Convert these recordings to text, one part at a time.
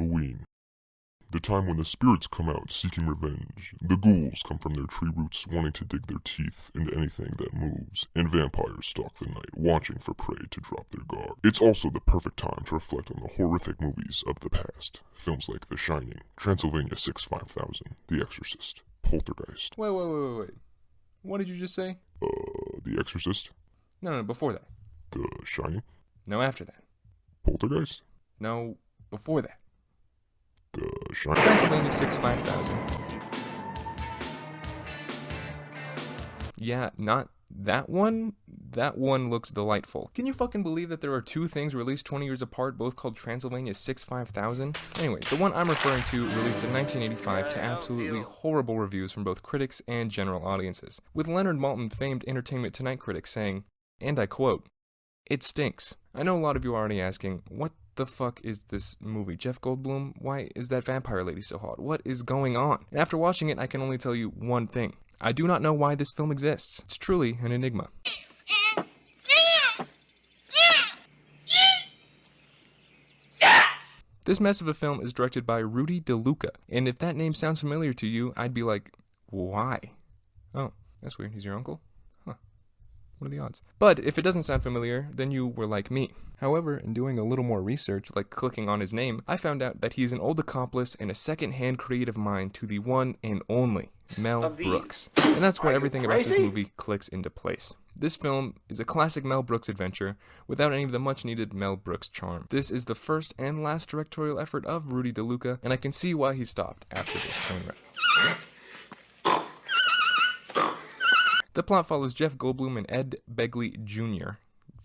Halloween, the time when the spirits come out seeking revenge, the ghouls come from their tree roots wanting to dig their teeth into anything that moves, and vampires stalk the night watching for prey to drop their guard. It's also the perfect time to reflect on the horrific movies of the past. Films like The Shining, Transylvania 6-5000, The Exorcist, Poltergeist. Wait. What did you just say? The Exorcist? No, before that. The Shining? No, after that. Poltergeist? No, before that. The Shining? Transylvania 6-5000. Yeah, not that one. That one looks delightful. Can you fucking believe that there are two things released 20 years apart, both called Transylvania 6-5000? Anyways, the one I'm referring to released in 1985 to absolutely horrible reviews from both critics and general audiences, with Leonard Maltin, famed Entertainment Tonight critic, saying, and I quote, "It stinks." I know a lot of you are already asking, what the fuck is this movie? Jeff Goldblum? Why is that vampire lady so hot? What is going on? And after watching it, I can only tell you one thing. I do not know why this film exists. It's truly an enigma. This mess of a film is directed by Rudy DeLuca, and if that name sounds familiar to you, I'd be like, why? Oh, that's weird. He's your uncle? Huh. What are the odds? But if it doesn't sound familiar, then you were like me. However, in doing a little more research, like clicking on his name, I found out that he's an old accomplice and a second-hand creative mind to the one and only Mel Brooks. And that's where everything about this movie clicks into place. This film is a classic Mel Brooks adventure without any of the much-needed Mel Brooks charm. This is the first and last directorial effort of Rudy DeLuca, and I can see why he stopped after this train wreck. The plot follows Jeff Goldblum and Ed Begley Jr.,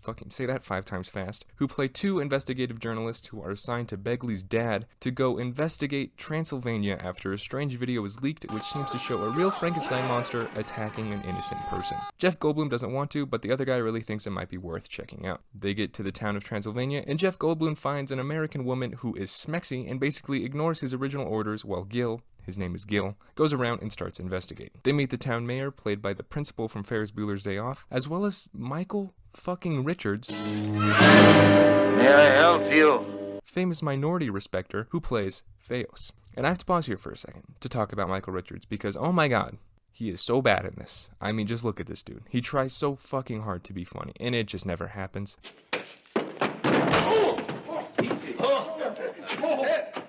fucking say that 5 times fast, who play 2 investigative journalists who are assigned to Begley's dad to go investigate Transylvania after a strange video is leaked which seems to show a real Frankenstein monster attacking an innocent person. Jeff Goldblum doesn't want to, but the other guy really thinks it might be worth checking out. They get to the town of Transylvania, and Jeff Goldblum finds an American woman who is smexy and basically ignores his original orders while Gil, his name is Gil, goes around and starts investigating. They meet the town mayor, played by the principal from Ferris Bueller's Day Off, as well as Michael fucking Richards, May I help you? Famous minority respecter, who plays Theos. And I have to pause here for a second to talk about Michael Richards, because oh my god, he is so bad in this. I mean, just look at this dude. He tries so fucking hard to be funny, and it just never happens.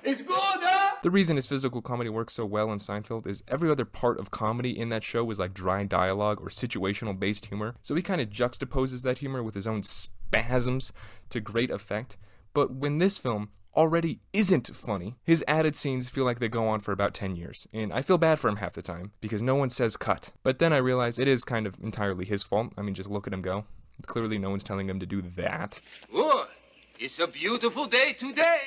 It's good, huh? The reason his physical comedy works so well in Seinfeld is every other part of comedy in that show is like dry dialogue or situational based humor, so he kind of juxtaposes that humor with his own spasms to great effect. But when this film already isn't funny, his added scenes feel like they go on for about 10 years, and I feel bad for him half the time because no one says cut. But then I realize it is kind of entirely his fault. I mean, just look at him go. Clearly no one's telling him to do that. Good. It's a beautiful day today.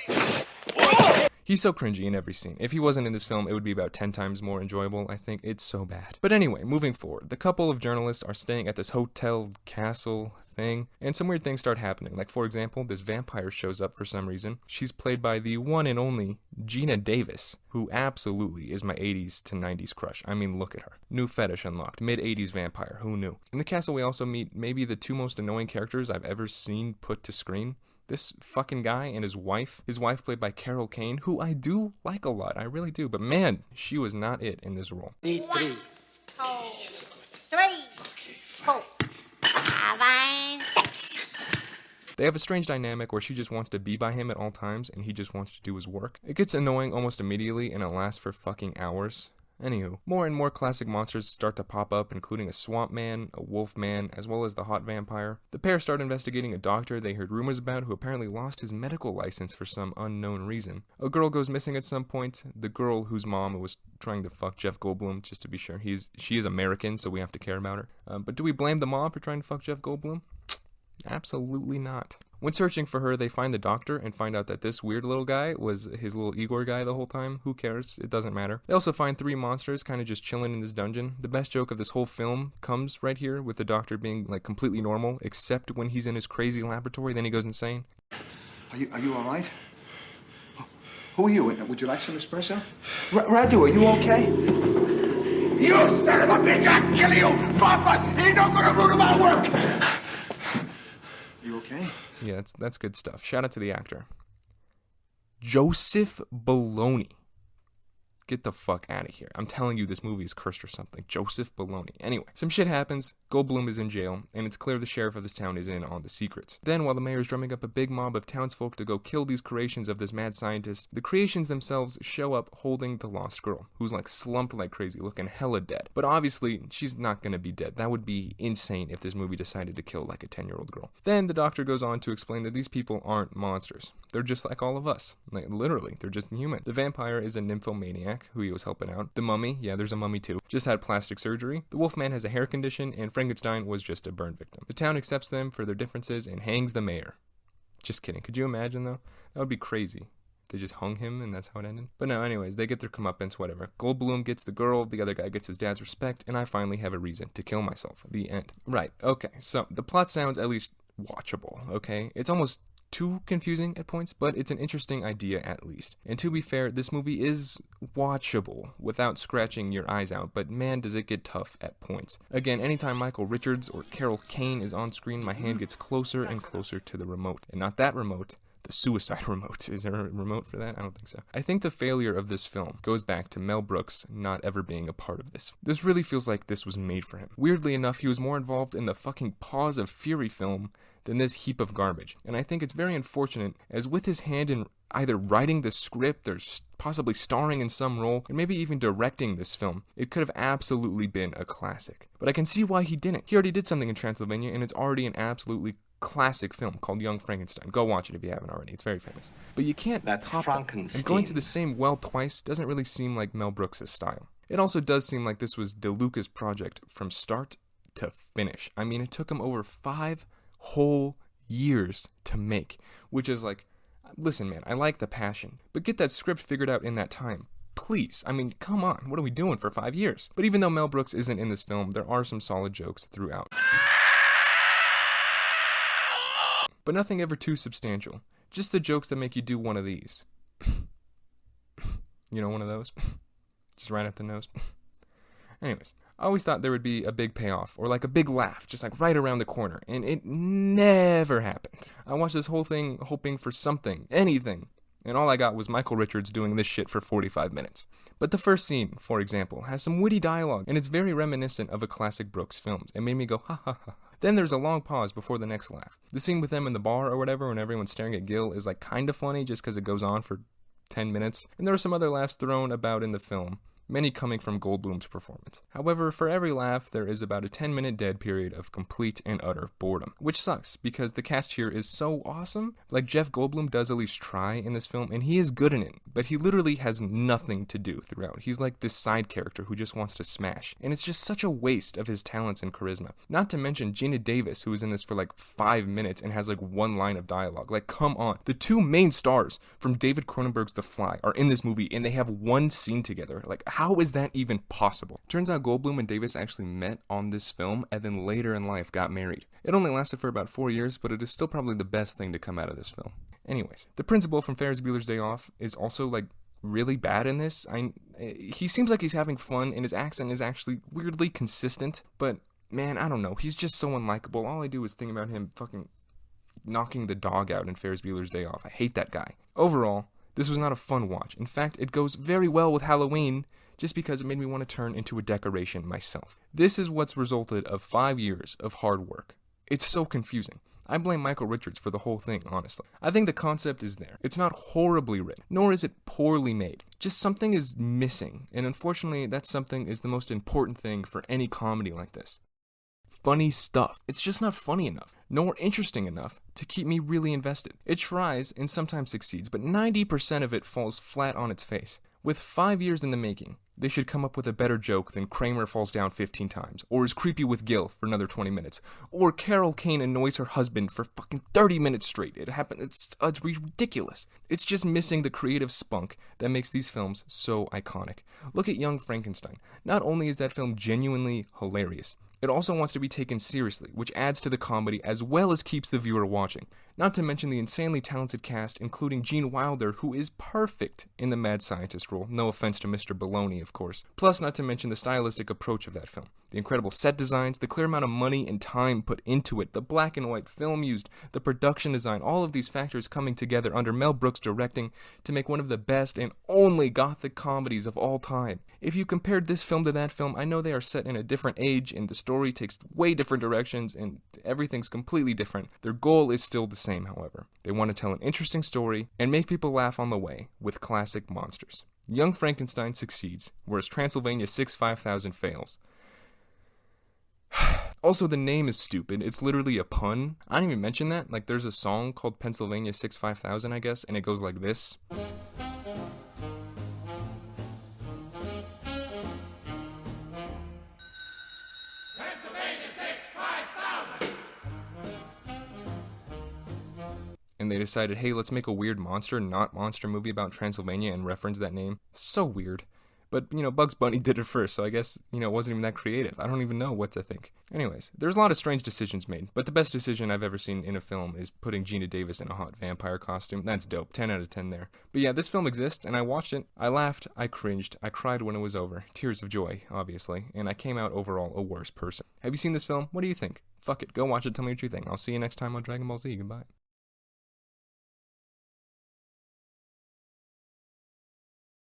He's so cringy in every scene. If he wasn't in this film, it would be about 10 times more enjoyable, I think. It's so bad. But anyway, moving forward. The couple of journalists are staying at this hotel castle thing, and some weird things start happening. Like, for example, this vampire shows up for some reason. She's played by the one and only Gina Davis, who absolutely is my 80s to 90s crush. I mean, look at her. New fetish unlocked. Mid-80s vampire. Who knew? In the castle, we also meet maybe the 2 most annoying characters I've ever seen put to screen. This fucking guy and his wife played by Carol Kane, who I do like a lot, I really do, but man, she was not it in this role. 1, 2, 3, 4, 5, 6. They have a strange dynamic where she just wants to be by him at all times, and he just wants to do his work. It gets annoying almost immediately, and it lasts for fucking hours. Anywho, more and more classic monsters start to pop up, including a swamp man, a wolf man, as well as the hot vampire. The pair start investigating a doctor they heard rumors about who apparently lost his medical license for some unknown reason. A girl goes missing at some point. The girl whose mom was trying to fuck Jeff Goldblum, just to be sure. She is American, so we have to care about her. But do we blame the mom for trying to fuck Jeff Goldblum? Absolutely not. When searching for her, they find the doctor and find out that this weird little guy was his little Igor guy the whole time. Who cares? It doesn't matter. They also find 3 monsters kind of just chilling in this dungeon. The best joke of this whole film comes right here with the doctor being like completely normal, except when he's in his crazy laboratory, then he goes insane. Are you all right? Who are you? Would you like some espresso? Radu, are you okay? You son of a bitch! I'll kill you! Papa! You're not gonna ruin my work! You okay? Yeah, that's good stuff. Shout out to the actor. Joseph Bologna. Get the fuck out of here. I'm telling you, this movie is cursed or something. Joseph Bologna. Anyway, some shit happens, Goldblum is in jail, and it's clear the sheriff of this town is in on the secrets. Then, while the mayor is drumming up a big mob of townsfolk to go kill these creations of this mad scientist, the creations themselves show up holding the lost girl, who's like slumped like crazy, looking hella dead. But obviously, she's not gonna be dead. That would be insane if this movie decided to kill like a 10-year-old girl. Then the doctor goes on to explain that these people aren't monsters. They're just like all of us. Like, literally, they're just human. The vampire is a nymphomaniac who he was helping out. The mummy, yeah, there's a mummy too, just had plastic surgery. The Wolfman has a hair condition, and Frankenstein was just a burn victim. The town accepts them for their differences and hangs the mayor. Just kidding. Could you imagine, though? That would be crazy. They just hung him, and that's how it ended. But no, anyways, they get their comeuppance, whatever. Goldblum gets the girl, the other guy gets his dad's respect, and I finally have a reason to kill myself. The end. Right, okay, so the plot sounds at least watchable, okay? It's almost too confusing at points, but it's an interesting idea at least. And to be fair, this movie is watchable without scratching your eyes out, but man, does it get tough at points. Again, anytime Michael Richards or Carol Kane is on screen, my hand gets closer and closer to the remote. And not that remote, the suicide remote. Is there a remote for that? I don't think so. I think the failure of this film goes back to Mel Brooks not ever being a part of this. This really feels like this was made for him. Weirdly enough, he was more involved in the fucking Paws of Fury film than this heap of garbage. And I think it's very unfortunate, as with his hand in either writing the script or possibly starring in some role, and maybe even directing this film, it could have absolutely been a classic. But I can see why he didn't. He already did something in Transylvania, and it's already an absolutely classic film called Young Frankenstein. Go watch it if you haven't already. It's very famous. But you can't top it. And going to the same well twice doesn't really seem like Mel Brooks' style. It also does seem like this was DeLuca's project from start to finish. I mean, it took him over 5 whole years to make, which is like, listen man, I like the passion, but get that script figured out in that time. Please, I mean, come on, what are we doing for 5 years? But even though Mel Brooks isn't in this film, there are some solid jokes throughout. But nothing ever too substantial. Just the jokes that make you do one of these. You know, one of those? Just right up the nose. Anyways, I always thought there would be a big payoff, or like a big laugh, just like right around the corner, and it never happened. I watched this whole thing hoping for something, anything, and all I got was Michael Richards doing this shit for 45 minutes. But the first scene, for example, has some witty dialogue, and it's very reminiscent of a classic Brooks film. It made me go, ha ha ha. Then there's a long pause before the next laugh. The scene with them in the bar or whatever, when everyone's staring at Gil, is like kind of funny just because it goes on for 10 minutes, and there are some other laughs thrown about in the film, many coming from Goldblum's performance. However, for every laugh, there is about a 10-minute dead period of complete and utter boredom, which sucks because the cast here is so awesome. Like, Jeff Goldblum does at least try in this film, and he is good in it, but he literally has nothing to do throughout. He's like this side character who just wants to smash, and it's just such a waste of his talents and charisma. Not to mention Gina Davis, who is in this for like 5 minutes and has like one line of dialogue. Like, come on. The 2 main stars from David Cronenberg's The Fly are in this movie, and they have one scene together. Like, how is that even possible? Turns out Goldblum and Davis actually met on this film and then later in life got married. It only lasted for about 4 years, but it is still probably the best thing to come out of this film. Anyways, the principal from Ferris Bueller's Day Off is also like really bad in this. He seems like he's having fun and his accent is actually weirdly consistent, but man, I don't know. He's just so unlikable. All I do is think about him fucking knocking the dog out in Ferris Bueller's Day Off. I hate that guy. Overall, this was not a fun watch. In fact, it goes very well with Halloween, just because it made me want to turn into a decoration myself. This is what's resulted of 5 years of hard work. It's so confusing. I blame Michael Richards for the whole thing, honestly. I think the concept is there. It's not horribly written, nor is it poorly made. Just something is missing, and unfortunately, that something is the most important thing for any comedy like this. Funny stuff. It's just not funny enough, nor interesting enough to keep me really invested. It tries and sometimes succeeds, but 90% of it falls flat on its face. With 5 years in the making, they should come up with a better joke than Kramer falls down 15 times, or is creepy with Gil for another 20 minutes, or Carol Kane annoys her husband for fucking 30 minutes straight. It's ridiculous. It's just missing the creative spunk that makes these films so iconic. Look at Young Frankenstein. Not only is that film genuinely hilarious, it also wants to be taken seriously, which adds to the comedy as well as keeps the viewer watching. Not to mention the insanely talented cast, including Gene Wilder, who is perfect in the mad scientist role. No offense to Mr. Baloney, of course. Plus, not to mention the stylistic approach of that film. The incredible set designs, the clear amount of money and time put into it, the black and white film used, the production design, all of these factors coming together under Mel Brooks' directing to make one of the best and only gothic comedies of all time. If you compared this film to that film, I know they are set in a different age and the story takes way different directions and everything's completely different. Their goal is still the same, however. They want to tell an interesting story and make people laugh on the way with classic monsters. Young Frankenstein succeeds, whereas Transylvania 65000 fails. Also, the name is stupid. It's literally a pun. I didn't even mention that. Like, there's a song called Pennsylvania 65000, I guess, and it goes like this. Pennsylvania 65000. And they decided, hey, let's make a weird monster, not monster movie about Transylvania and reference that name. So weird. But, Bugs Bunny did it first, so I guess, it wasn't even that creative. I don't even know what to think. Anyways, there's a lot of strange decisions made, but the best decision I've ever seen in a film is putting Gina Davis in a hot vampire costume. That's dope. 10 out of 10 there. But yeah, this film exists, and I watched it. I laughed, I cringed, I cried when it was over. Tears of joy, obviously, and I came out overall a worse person. Have you seen this film? What do you think? Fuck it, go watch it, tell me what you think. I'll see you next time on Dragon Ball Z. Goodbye.